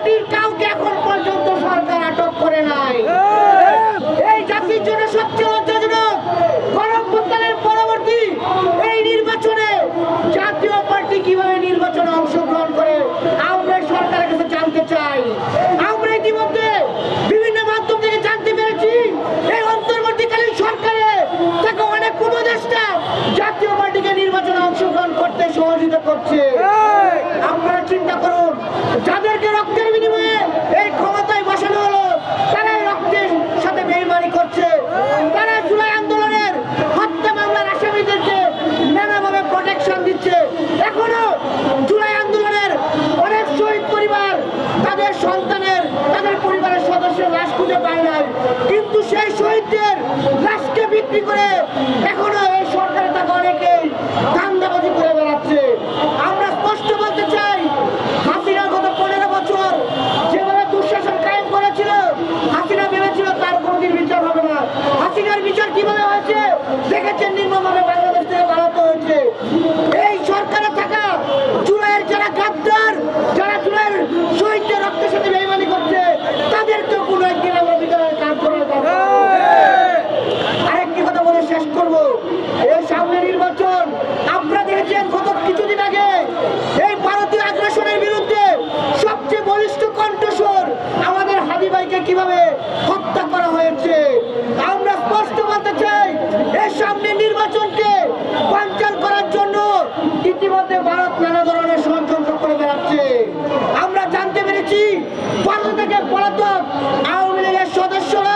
পার্টির কাউকে এখন পর্যন্ত সরকার আটক করে নাই। এই জাতির জন্য সবচেয়ে লজ্জাজনক, গণঅভ্যুত্থানের পরবর্তী এই নির্বাচনে জাতীয় পার্টি কিভাবে নির্বাচনে অংশগ্রহণ করে আমরা সরকারের কাছে জানতে চাই। আমরা ইতিমধ্যে বিভিন্ন মাধ্যম থেকে জানতে পেরেছি এই অন্তর্বর্তীকালীন সরকারে তাকে অনেক উপদেষ্টা জাতীয় পার্টিকে নির্বাচনে অংশগ্রহণ করতে সহযোগিতা করছে। আপনারা চিন্তা করুন, যাদেরকে রক্তের বিনিময়ে এই ক্ষমতায় বসানো হলো তারা এই রক্তের সাথে বেইমানি করছে। তারা জুলাই আন্দোলনের হত্যা মামলার আসামিদেরকে নানাভাবে প্রোটেকশন দিচ্ছে। এখনো জুলাই আন্দোলনের অনেক শহীদ পরিবার তাদের সন্তানের, তাদের পরিবারের সদস্যের লাশ খুঁজে পায় নাই, কিন্তু সেই শহীদদের লাশকে বিক্রি করে এখনো এই সরকারের তাকে অনেকেই ধান্দাবাজি করে বেড়াচ্ছে। আমরা স্পষ্ট বলতে চাই, হাসিনা গত 15 বছর যেভাবে দুঃশাসন কায়েম করেছিল, হাসিনা ভেবেছিল তার কোনোদিন বিচার হবে না। হাসিনার বিচার কিভাবে হয়েছে দেখেছেন, নির্মমভাবে বাংলাদেশ থেকে বাড়াতে হয়েছে। এই সরকারে থাকা জুলাইয়ের যারা গাদ্দার, যারা জুলাইয়ের শহীদদের রক্তের সাথে বেইমানি করছে, তাদেরকেও কোনো একদিন আমরা বিচারের কাজ করে দেবো। আরেকটি কথা বলে শেষ করব, এই সামনে নির্বাচন। আপনারা দেখেছেন গত কিছুদিন আগে এই ভারতীয় আগ্রাসনের বিরুদ্ধে সবচেয়ে বলিষ্ঠ কণ্ঠস্বর আমাদের হাদি ভাইকে কিভাবে হত্যা করা হয়েছে। আমরা স্পষ্ট বলতে চাই, এই সামনে নির্বাচনকে বানচাল করার জন্য ইতিমধ্যে ভারত নানা ধরনের ষড়যন্ত্র করে বেড়াচ্ছে। আমরা জানতে পেরেছি ভারত থেকে পলাতক আওয়ামী লীগের সদস্যরা